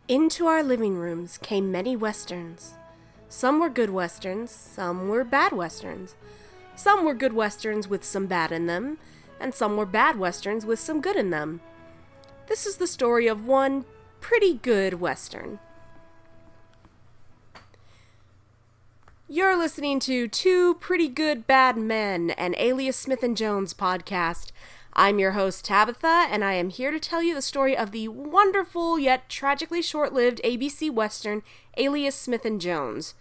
Into our living rooms came many westerns. Some were good westerns, some were bad westerns. Some were good westerns with some bad in them, and some were bad westerns with some good in them. This is the story of one pretty good western. You're listening to Two Pretty Good Bad Men, an Alias Smith and Jones podcast. I'm your host, Tabitha, and I am here to tell you the story of the wonderful yet tragically short-lived ABC Western, Alias Smith and Jones.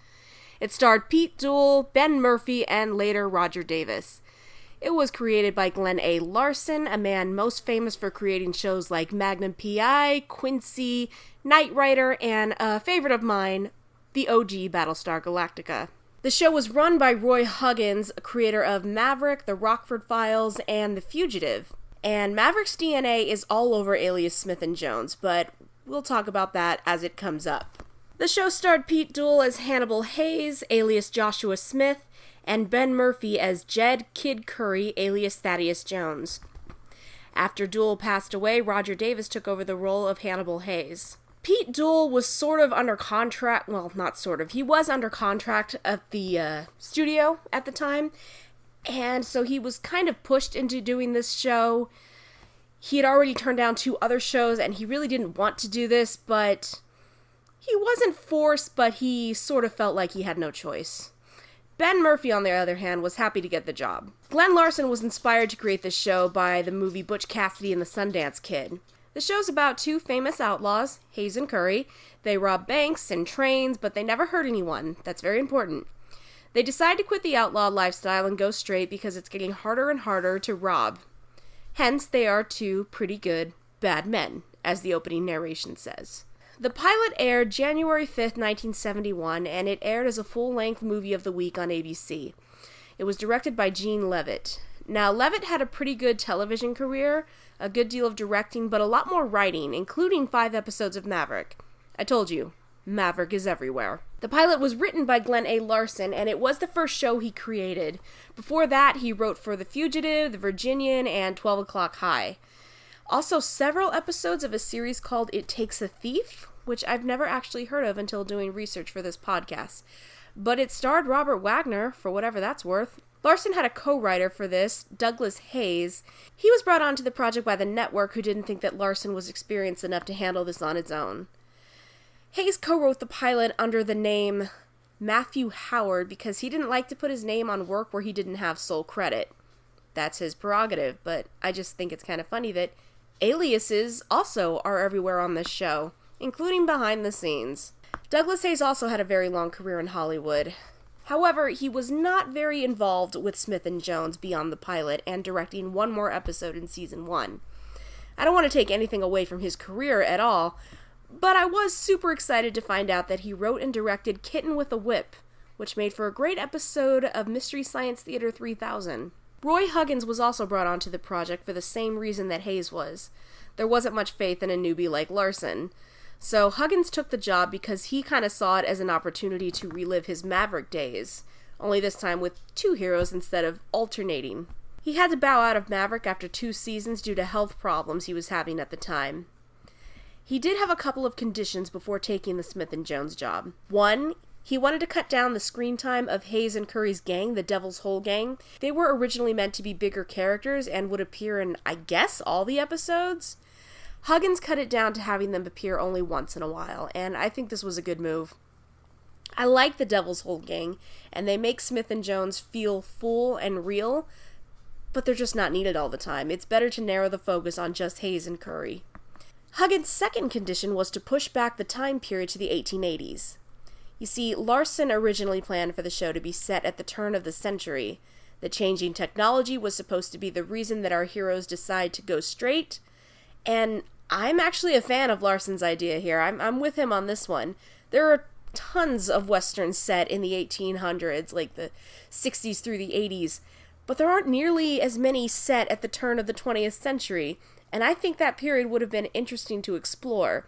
It starred Pete Duel, Ben Murphy, and later Roger Davis. It was created by Glen A. Larson, a man most famous for creating shows like Magnum P.I., Quincy, Knight Rider, and a favorite of mine, the OG Battlestar Galactica. The show was run by Roy Huggins, creator of Maverick, The Rockford Files, and The Fugitive. And Maverick's DNA is all over Alias Smith and Jones, but we'll talk about that as it comes up. The show starred Pete Duel as Hannibal Hayes, alias Joshua Smith, and Ben Murphy as Jed Kid Curry, alias Thaddeus Jones. After Duel passed away, Roger Davis took over the role of Hannibal Hayes. Pete Duel was sort of under contract, well, not sort of, he was under contract at the studio at the time, and so he was kind of pushed into doing this show. He had already turned down 2 other shows, and he really didn't want to do this, but he wasn't forced, but he sort of felt like he had no choice. Ben Murphy, on the other hand, was happy to get the job. Glen Larson was inspired to create this show by the movie Butch Cassidy and the Sundance Kid. The show's about 2 famous outlaws, Hayes and Curry. They rob banks and trains, but they never hurt anyone. That's very important. They decide to quit the outlaw lifestyle and go straight because it's getting harder and harder to rob. Hence, they are 2 pretty good bad men, as the opening narration says. The pilot aired January 5th, 1971, and it aired as a full-length movie of the week on ABC. It was directed by Gene Levitt. Now, Levitt had a pretty good television career, a good deal of directing, but a lot more writing, including 5 episodes of Maverick. I told you, Maverick is everywhere. The pilot was written by Glen A. Larson, and it was the first show he created. Before that, he wrote for The Fugitive, The Virginian, and 12 O'Clock High. Also, several episodes of a series called It Takes a Thief, which I've never actually heard of until doing research for this podcast. But it starred Robert Wagner, for whatever that's worth. Larson had a co-writer for this, Douglas Hayes. He was brought onto the project by the network, who didn't think that Larson was experienced enough to handle this on its own. Hayes co-wrote the pilot under the name Matthew Howard because he didn't like to put his name on work where he didn't have sole credit. That's his prerogative, but I just think it's kind of funny that aliases also are everywhere on this show, including behind the scenes. Douglas Hayes also had a very long career in Hollywood. However, he was not very involved with Smith and Jones beyond the pilot and directing 1 more episode in season 1. I don't want to take anything away from his career at all, but I was super excited to find out that he wrote and directed Kitten with a Whip, which made for a great episode of Mystery Science Theater 3000. Roy Huggins was also brought onto the project for the same reason that Hayes was. There wasn't much faith in a newbie like Larson. So Huggins took the job because he kind of saw it as an opportunity to relive his Maverick days, only this time with 2 heroes instead of alternating. He had to bow out of Maverick after 2 seasons due to health problems he was having at the time. He did have a couple of conditions before taking the Smith and Jones job. 1, he wanted to cut down the screen time of Hayes and Curry's gang, the Devil's Hole Gang. They were originally meant to be bigger characters and would appear in, I guess, all the episodes. Huggins cut it down to having them appear only once in a while, and I think this was a good move. I like the Devil's Hole Gang, and they make Smith and Jones feel full and real, but they're just not needed all the time. It's better to narrow the focus on just Hayes and Curry. Huggins' second condition was to push back the time period to the 1880s. You see, Larson originally planned for the show to be set at the turn of the century. The changing technology was supposed to be the reason that our heroes decide to go straight, and I'm actually a fan of Larson's idea here. I'm with him on this one. There are tons of westerns set in the 1800s, like the 60s through the 80s, but there aren't nearly as many set at the turn of the 20th century, and I think that period would have been interesting to explore.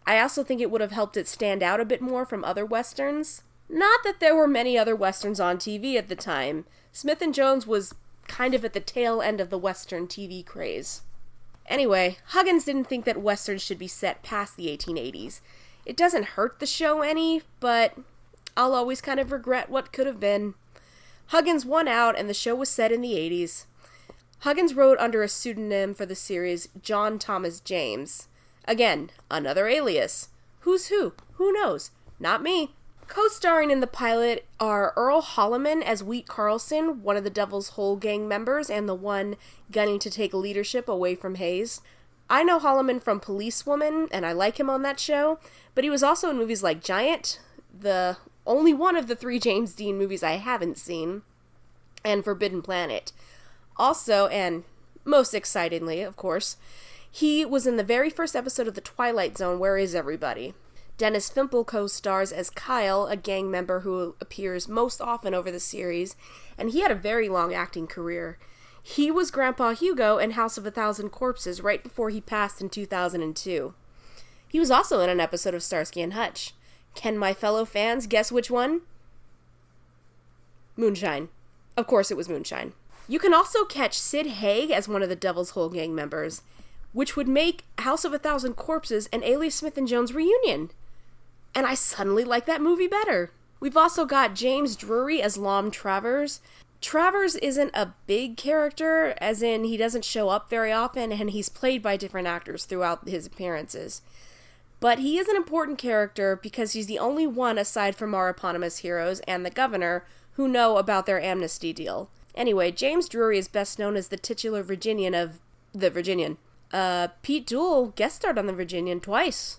I also think it would have helped it stand out a bit more from other westerns. Not that there were many other westerns on TV at the time. Smith and Jones was kind of at the tail end of the western TV craze. Anyway, Huggins didn't think that westerns should be set past the 1880s. It doesn't hurt the show any, but I'll always kind of regret what could have been. Huggins won out, and the show was set in the 80s. Huggins wrote under a pseudonym for the series, John Thomas James. Again, another alias. Who's who? Who knows? Not me. Co-starring in the pilot are Earl Holliman as Wheat Carlson, one of the Devil's Hole gang members and the one gunning to take leadership away from Hayes. I know Holliman from Policewoman, and I like him on that show, but he was also in movies like Giant, the only one of the 3 James Dean movies I haven't seen, and Forbidden Planet. Also, and most excitingly, of course, he was in the very first episode of The Twilight Zone, Where Is Everybody? Dennis Fimple co-stars as Kyle, a gang member who appears most often over the series, and he had a very long acting career. He was Grandpa Hugo in House of a Thousand Corpses right before he passed in 2002. He was also in an episode of Starsky and Hutch. Can my fellow fans guess which one? Moonshine. Of course it was Moonshine. You can also catch Sid Haig as one of the Devil's Hole gang members, which would make House of a Thousand Corpses and Alias Smith and Jones reunion. And I suddenly like that movie better. We've also got James Drury as Lom Travers. Travers isn't a big character, as in he doesn't show up very often, and he's played by different actors throughout his appearances. But he is an important character because he's the only one aside from our eponymous heroes and the governor who know about their amnesty deal. Anyway, James Drury is best known as the titular Virginian of The Virginian. Pete Duel guest starred on The Virginian twice.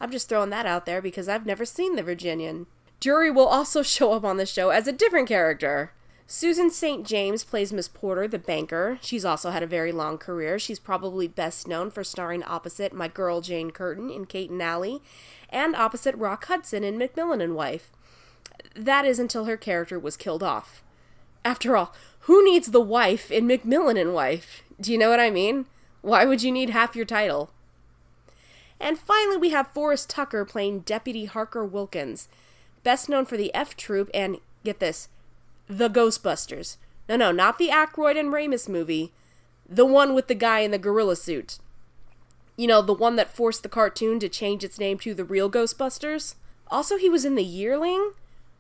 I'm just throwing that out there because I've never seen The Virginian. Drury will also show up on the show as a different character. Susan St. James plays Miss Porter, the banker. She's also had a very long career. She's probably best known for starring opposite my girl Jane Curtin in Kate and Allie, and opposite Rock Hudson in Macmillan and Wife. That is until her character was killed off. After all, who needs the wife in Macmillan and Wife? Do you know what I mean? Why would you need half your title? And finally, we have Forrest Tucker playing Deputy Harker Wilkins, best known for the F Troop and, get this, The Ghostbusters. No, not the Aykroyd and Ramis movie. The one with the guy in the gorilla suit. You know, the one that forced the cartoon to change its name to The Real Ghostbusters. Also, he was in The Yearling,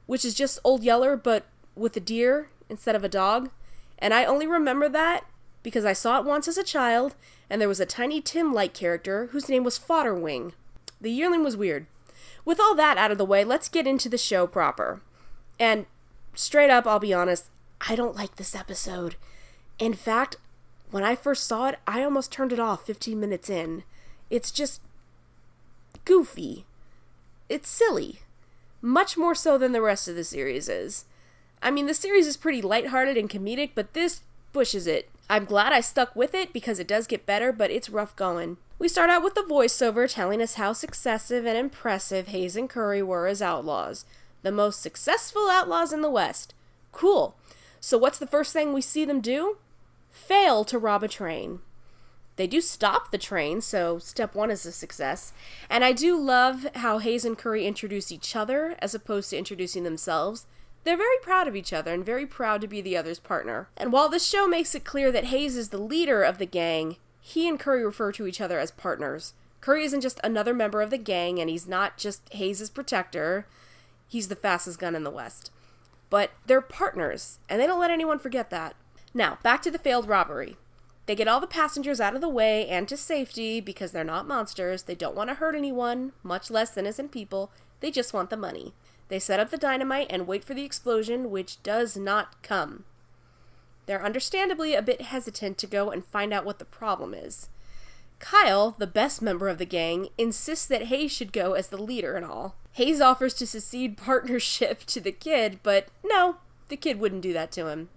which is just Old Yeller, but with a deer instead of a dog. And I only remember that because I saw it once as a child, and there was a Tiny Tim-like character whose name was Fodderwing. The Yearling was weird. With all that out of the way, let's get into the show proper. And straight up, I'll be honest, I don't like this episode. In fact, when I first saw it, I almost turned it off 15 minutes in. It's just goofy. It's silly. Much more so than the rest of the series is. I mean, the series is pretty lighthearted and comedic, but this pushes it. I'm glad I stuck with it because it does get better, but it's rough going. We start out with the voiceover telling us how successive and impressive Hayes and Curry were as outlaws. The most successful outlaws in the West. Cool. So what's the first thing we see them do? Fail to rob a train. They do stop the train, so step 1 is a success. And I do love how Hayes and Curry introduce each other as opposed to introducing themselves. They're very proud of each other and very proud to be the other's partner. And while this show makes it clear that Hayes is the leader of the gang, he and Curry refer to each other as partners. Curry isn't just another member of the gang, and he's not just Hayes' protector. He's the fastest gun in the West. But they're partners, and they don't let anyone forget that. Now, back to the failed robbery. They get all the passengers out of the way and to safety because they're not monsters. They don't want to hurt anyone, much less innocent people. They just want the money. They set up the dynamite and wait for the explosion, which does not come. They're understandably a bit hesitant to go and find out what the problem is. Kyle, the best member of the gang, insists that Hayes should go as the leader and all. Hayes offers to secede partnership to the kid, but no, the kid wouldn't do that to him.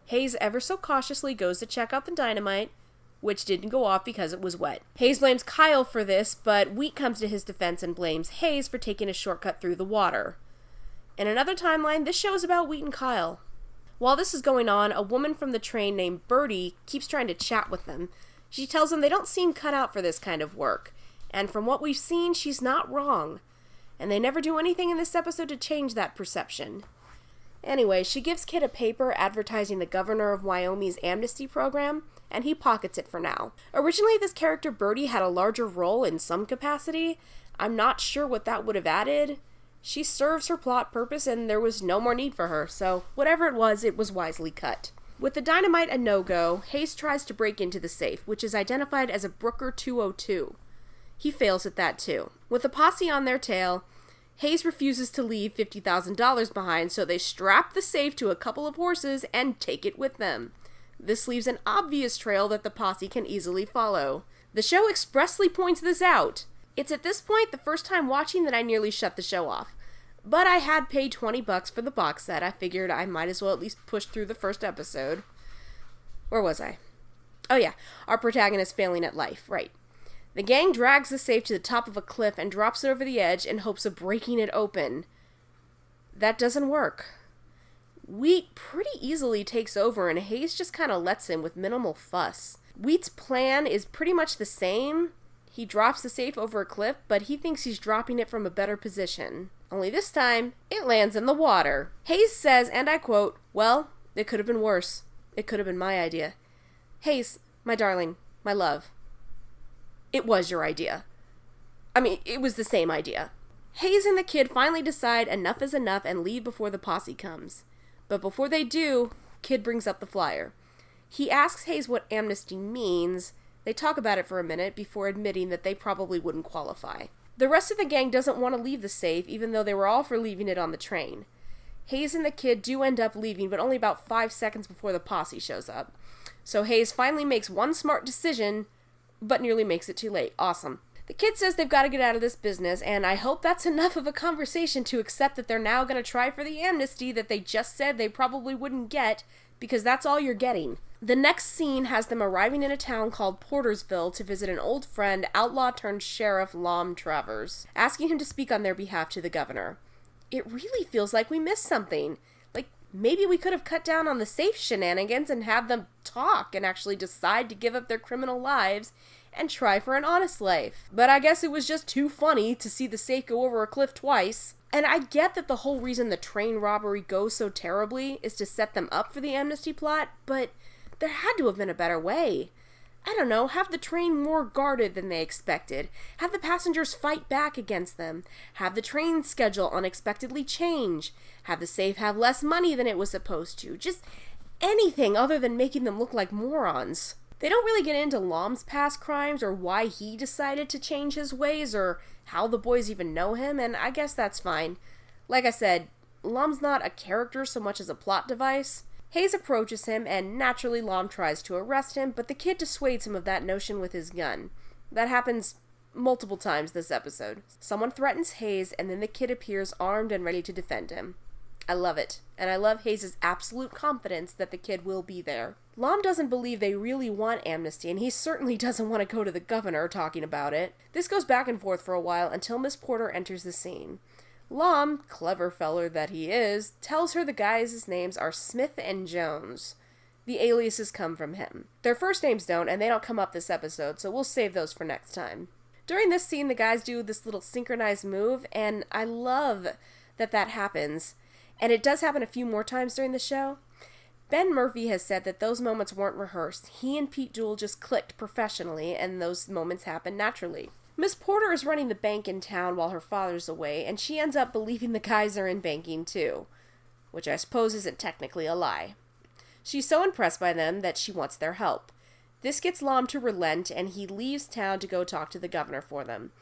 Hayes ever so cautiously goes to check out the dynamite, which didn't go off because it was wet. Hayes blames Kyle for this, but Wheat comes to his defense and blames Hayes for taking a shortcut through the water. In another timeline, this show is about Wheat and Kyle. While this is going on, a woman from the train named Birdie keeps trying to chat with them. She tells them they don't seem cut out for this kind of work, and from what we've seen, she's not wrong. And they never do anything in this episode to change that perception. Anyway, she gives Kid a paper advertising the governor of Wyoming's amnesty program, and he pockets it for now. Originally, this character Birdie had a larger role in some capacity. I'm not sure what that would have added. She serves her plot purpose and there was no more need for her, so whatever it was wisely cut. With the dynamite a no-go, Hayes tries to break into the safe, which is identified as a Brooker 202. He fails at that too. With the posse on their tail, Hayes refuses to leave $50,000 behind, so they strap the safe to a couple of horses and take it with them. This leaves an obvious trail that the posse can easily follow. The show expressly points this out. It's at this point the first time watching that I nearly shut the show off. But I had paid $20 for the box set. I figured I might as well at least push through the first episode. Where was I? Oh yeah, our protagonist failing at life, right. The gang drags the safe to the top of a cliff and drops it over the edge in hopes of breaking it open. That doesn't work. Wheat pretty easily takes over and Hayes just kind of lets him with minimal fuss. Wheat's plan is pretty much the same. He drops the safe over a cliff, but he thinks he's dropping it from a better position. Only this time, it lands in the water. Hayes says, and I quote, "Well, it could have been worse. It could have been my idea. Hayes, my darling, my love. It was your idea. I mean, it was the same idea." Hayes and the kid finally decide enough is enough and leave before the posse comes. But before they do, Kid brings up the flyer. He asks Hayes what amnesty means. They talk about it for a minute before admitting that they probably wouldn't qualify. The rest of the gang doesn't want to leave the safe, even though they were all for leaving it on the train. Hayes and the kid do end up leaving, but only about 5 seconds before the posse shows up. So Hayes finally makes one smart decision, but nearly makes it too late. Awesome. The kid says they've got to get out of this business, and I hope that's enough of a conversation to accept that they're now going to try for the amnesty that they just said they probably wouldn't get, because that's all you're getting. The next scene has them arriving in a town called Portersville to visit an old friend, outlaw-turned-sheriff Lom Travers, asking him to speak on their behalf to the governor. It really feels like we missed something. Like, maybe we could have cut down on the safe shenanigans and have them talk and actually decide to give up their criminal lives and try for an honest life. But I guess it was just too funny to see the safe go over a cliff twice. And I get that the whole reason the train robbery goes so terribly is to set them up for the amnesty plot, but there had to have been a better way. I don't know, have the train more guarded than they expected, have the passengers fight back against them, have the train schedule unexpectedly change, have the safe have less money than it was supposed to, just anything other than making them look like morons. They don't really get into Lom's past crimes or why he decided to change his ways or how the boys even know him, and I guess that's fine. Like I said, Lom's not a character so much as a plot device. Hayes approaches him, and naturally Lom tries to arrest him, but the kid dissuades him of that notion with his gun. That happens multiple times this episode. Someone threatens Hayes, and then the kid appears armed and ready to defend him. I love it, and I love Hayes' absolute confidence that the kid will be there. Lom doesn't believe they really want amnesty, and he certainly doesn't want to go to the governor talking about it. This goes back and forth for a while until Miss Porter enters the scene. Lom, clever feller that he is, tells her the guys' names are Smith and Jones. The aliases come from him. Their first names don't, and they don't come up this episode, so we'll save those for next time. During this scene, the guys do this little synchronized move, and I love that that happens. And it does happen a few more times during the show. Ben Murphy has said that those moments weren't rehearsed. He and Pete Duel just clicked professionally, and those moments happen naturally. Miss Porter is running the bank in town while her father's away, and she ends up believing the guys are in banking too, which I suppose isn't technically a lie. She's so impressed by them that she wants their help. This gets Lom to relent, and he leaves town to go talk to the governor for them.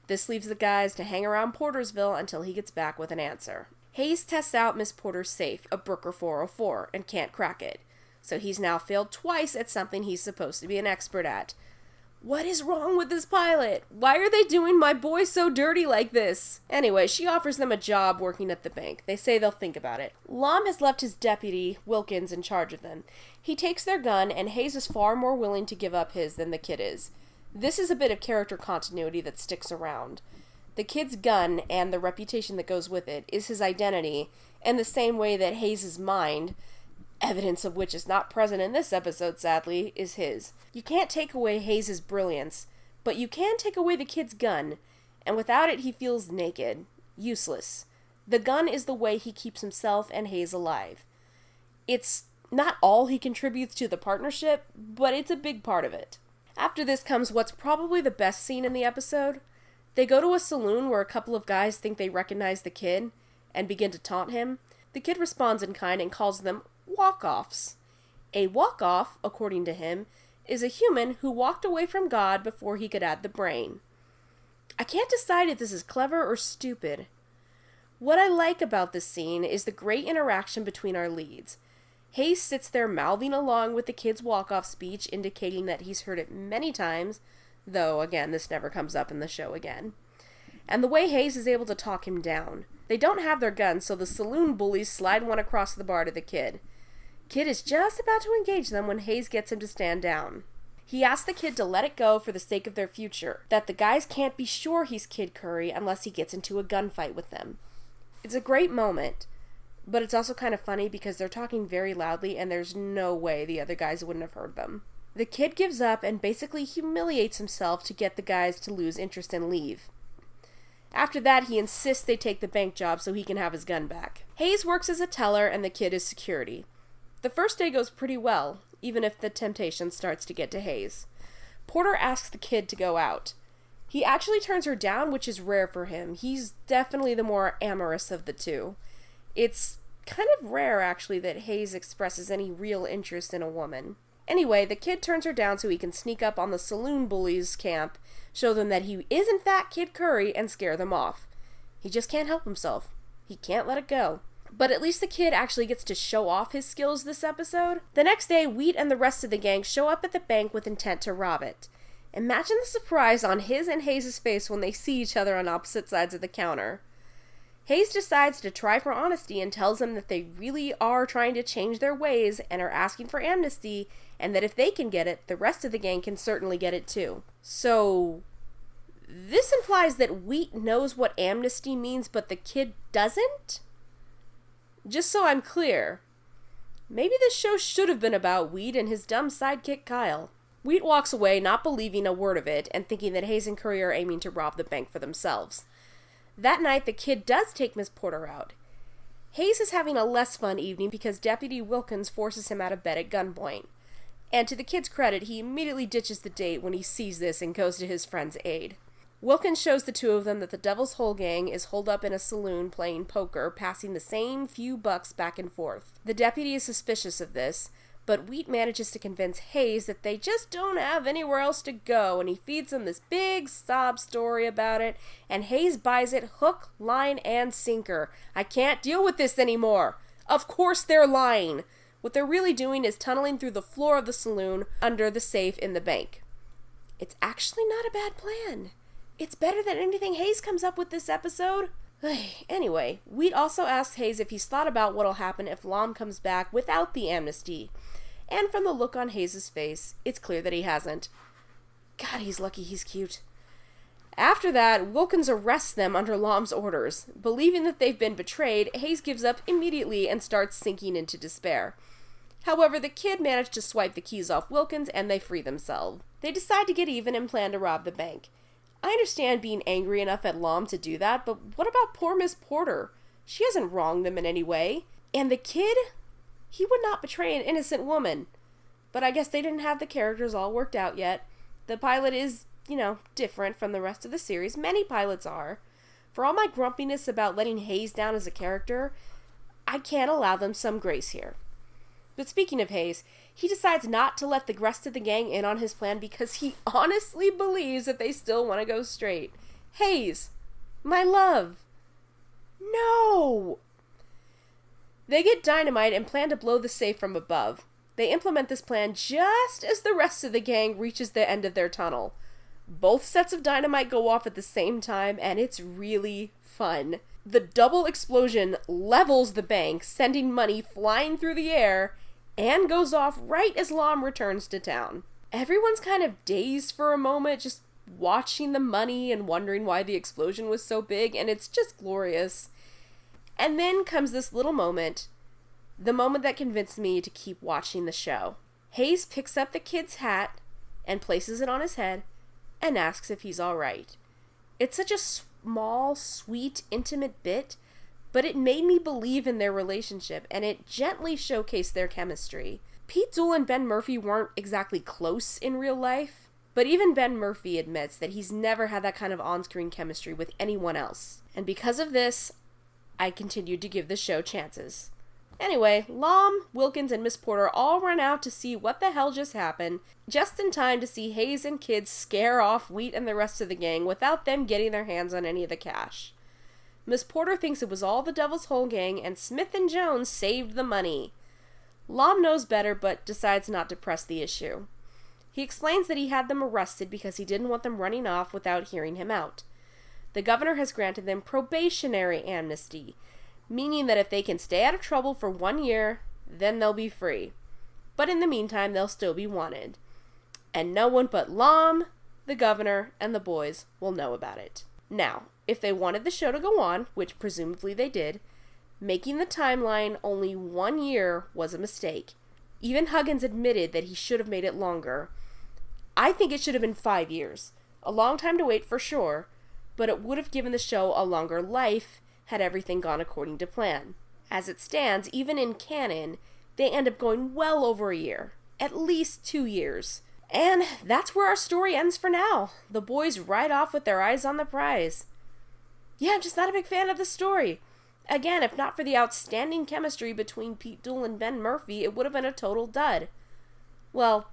This leaves the guys to hang around Portersville until he gets back with an answer. Hayes tests out Miss Porter's safe, a Brooker 404, and can't crack it. So he's now failed twice at something he's supposed to be an expert at. What is wrong with this pilot? Why are they doing my boy so dirty like this? Anyway, she offers them a job working at the bank. They say they'll think about it. Lom has left his deputy, Wilkins, in charge of them. He takes their gun, and Hayes is far more willing to give up his than the kid is. This is a bit of character continuity that sticks around. The kid's gun, and the reputation that goes with it, is his identity, in the same way that Hayes' mind, evidence of which is not present in this episode, sadly, is his. You can't take away Hayes' brilliance, but you can take away the kid's gun, and without it he feels naked, useless. The gun is the way he keeps himself and Hayes alive. It's not all he contributes to the partnership, but it's a big part of it. After this comes what's probably the best scene in the episode. They go to a saloon where a couple of guys think they recognize the kid and begin to taunt him. The kid responds in kind and calls them walk-offs. A walk-off, according to him, is a human who walked away from God before he could add the brain. I can't decide if this is clever or stupid. What I like about this scene is the great interaction between our leads. Hayes sits there mouthing along with the kid's walk-off speech, indicating that he's heard it many times, though, again, this never comes up in the show again. And the way Hayes is able to talk him down. They don't have their guns, so the saloon bullies slide one across the bar to the kid. Kid is just about to engage them when Hayes gets him to stand down. He asks the kid to let it go for the sake of their future, that the guys can't be sure he's Kid Curry unless he gets into a gunfight with them. It's a great moment, but it's also kind of funny because they're talking very loudly and there's no way the other guys wouldn't have heard them. The kid gives up and basically humiliates himself to get the guys to lose interest and leave. After that, he insists they take the bank job so he can have his gun back. Hayes works as a teller and the kid is security. The first day goes pretty well, even if the temptation starts to get to Hayes. Porter asks the kid to go out. He actually turns her down, which is rare for him. He's definitely the more amorous of the two. It's kind of rare, actually, that Hayes expresses any real interest in a woman. Anyway, the kid turns her down so he can sneak up on the saloon bullies' camp, show them that he is in fact Kid Curry, and scare them off. He just can't help himself. He can't let it go. But at least the kid actually gets to show off his skills this episode. The next day, Wheat and the rest of the gang show up at the bank with intent to rob it. Imagine the surprise on his and Hayes' face when they see each other on opposite sides of the counter. Hayes decides to try for honesty and tells them that they really are trying to change their ways and are asking for amnesty, and that if they can get it, the rest of the gang can certainly get it too. So, this implies that Wheat knows what amnesty means, but the kid doesn't? Just so I'm clear, maybe this show should have been about Wheat and his dumb sidekick Kyle. Wheat walks away, not believing a word of it, and thinking that Hayes and Curry are aiming to rob the bank for themselves. That night, the kid does take Miss Porter out. Hayes is having a less fun evening because Deputy Wilkins forces him out of bed at gunpoint. And to the kid's credit, he immediately ditches the date when he sees this and goes to his friend's aid. Wilkins shows the two of them that the Devil's Hole gang is holed up in a saloon playing poker, passing the same few bucks back and forth. The deputy is suspicious of this, but Wheat manages to convince Hayes that they just don't have anywhere else to go, and he feeds them this big sob story about it, and Hayes buys it hook, line, and sinker. I can't deal with this anymore. Of course they're lying. What they're really doing is tunneling through the floor of the saloon under the safe in the bank. It's actually not a bad plan. It's better than anything Hayes comes up with this episode. Anyway, Wheat also asks Hayes if he's thought about what'll happen if Lom comes back without the amnesty. And from the look on Hayes' face, it's clear that he hasn't. God, he's lucky he's cute. After that, Wilkins arrests them under Lom's orders. Believing that they've been betrayed, Hayes gives up immediately and starts sinking into despair. However, the kid managed to swipe the keys off Wilkins and they free themselves. They decide to get even and plan to rob the bank. I understand being angry enough at Lom to do that, but what about poor Miss Porter? She hasn't wronged them in any way. And the kid? He would not betray an innocent woman. But I guess they didn't have the characters all worked out yet. The pilot is, different from the rest of the series. Many pilots are. For all my grumpiness about letting Hayes down as a character, I can't allow them some grace here. But speaking of Hayes, he decides not to let the rest of the gang in on his plan because he honestly believes that they still want to go straight. Hayes, my love. No! They get dynamite and plan to blow the safe from above. They implement this plan just as the rest of the gang reaches the end of their tunnel. Both sets of dynamite go off at the same time, and it's really fun. The double explosion levels the bank, sending money flying through the air, and goes off right as Lom returns to town. Everyone's kind of dazed for a moment, just watching the money and wondering why the explosion was so big, and it's just glorious. And then comes this little moment, the moment that convinced me to keep watching the show. Hayes picks up the kid's hat and places it on his head and asks if he's alright. It's such a small, sweet, intimate bit, but it made me believe in their relationship, and it gently showcased their chemistry. Pete Duel and Ben Murphy weren't exactly close in real life, But even Ben Murphy admits that he's never had that kind of on-screen chemistry with anyone else. And because of this, I continued to give the show chances. Anyway, Lom, Wilkins, and Miss Porter all run out to see what the hell just happened, just in time to see Hayes and Kidd scare off Wheat and the rest of the gang without them getting their hands on any of the cash. Miss Porter thinks it was all the Devil's Hole gang, and Smith and Jones saved the money. Lom knows better, but decides not to press the issue. He explains that he had them arrested because he didn't want them running off without hearing him out. The governor has granted them probationary amnesty, meaning that if they can stay out of trouble for 1 year, then they'll be free. But in the meantime, they'll still be wanted. And no one but Lom, the governor, and the boys will know about it. Now, if they wanted the show to go on, which presumably they did, making the timeline only 1 year was a mistake. Even Huggins admitted that he should have made it longer. I think it should have been 5 years. A long time to wait for sure, but it would have given the show a longer life had everything gone according to plan. As it stands, even in canon, they end up going well over a year. At least 2 years. And that's where our story ends for now. The boys ride off with their eyes on the prize. Yeah, I'm just not a big fan of the story. Again, if not for the outstanding chemistry between Pete Duel and Ben Murphy, it would have been a total dud. Well,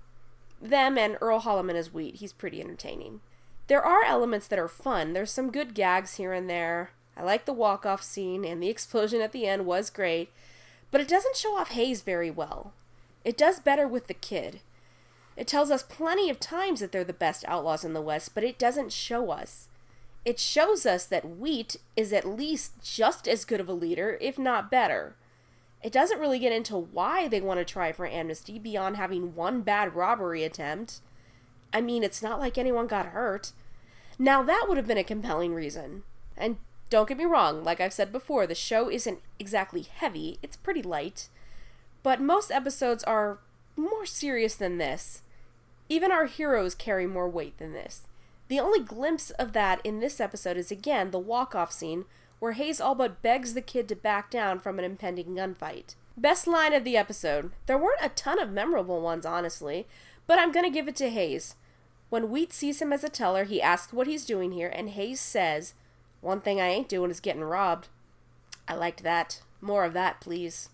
them and Earl Holliman as Wheat. He's pretty entertaining. There are elements that are fun. There's some good gags here and there. I like the walk-off scene, and the explosion at the end was great, but it doesn't show off Hayes very well. It does better with the kid. It tells us plenty of times that they're the best outlaws in the West, but it doesn't show us. It shows us that Wheat is at least just as good of a leader, if not better. It doesn't really get into why they want to try for amnesty beyond having one bad robbery attempt. I mean, it's not like anyone got hurt. Now that would have been a compelling reason. And don't get me wrong, like I've said before, the show isn't exactly heavy, it's pretty light. But most episodes are more serious than this. Even our heroes carry more weight than this. The only glimpse of that in this episode is again the walk-off scene where Hayes all but begs the kid to back down from an impending gunfight. Best line of the episode. There weren't a ton of memorable ones, honestly, but I'm gonna give it to Hayes. When Wheat sees him as a teller, he asks what he's doing here, and Hayes says, "One thing I ain't doing is getting robbed." I liked that. More of that, please.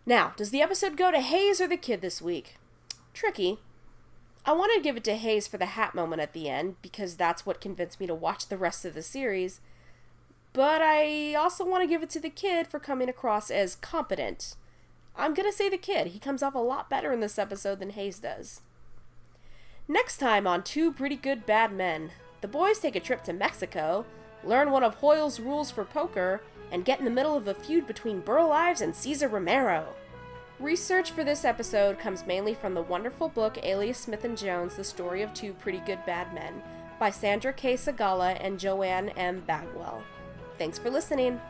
Now, does the episode go to Hayes or the kid this week? Tricky. I want to give it to Hayes for the hat moment at the end, because that's what convinced me to watch the rest of the series. But I also want to give it to the kid for coming across as competent. I'm gonna say the kid. He comes off a lot better in this episode than Hayes does. Next time on Two Pretty Good Bad Men, the boys take a trip to Mexico, learn one of Hoyle's rules for poker, and get in the middle of a feud between Burl Ives and Cesar Romero. Research for this episode comes mainly from the wonderful book Alias Smith and Jones, The Story of Two Pretty Good Bad Men, by Sandra K. Sagala and Joanne M. Bagwell. Thanks for listening.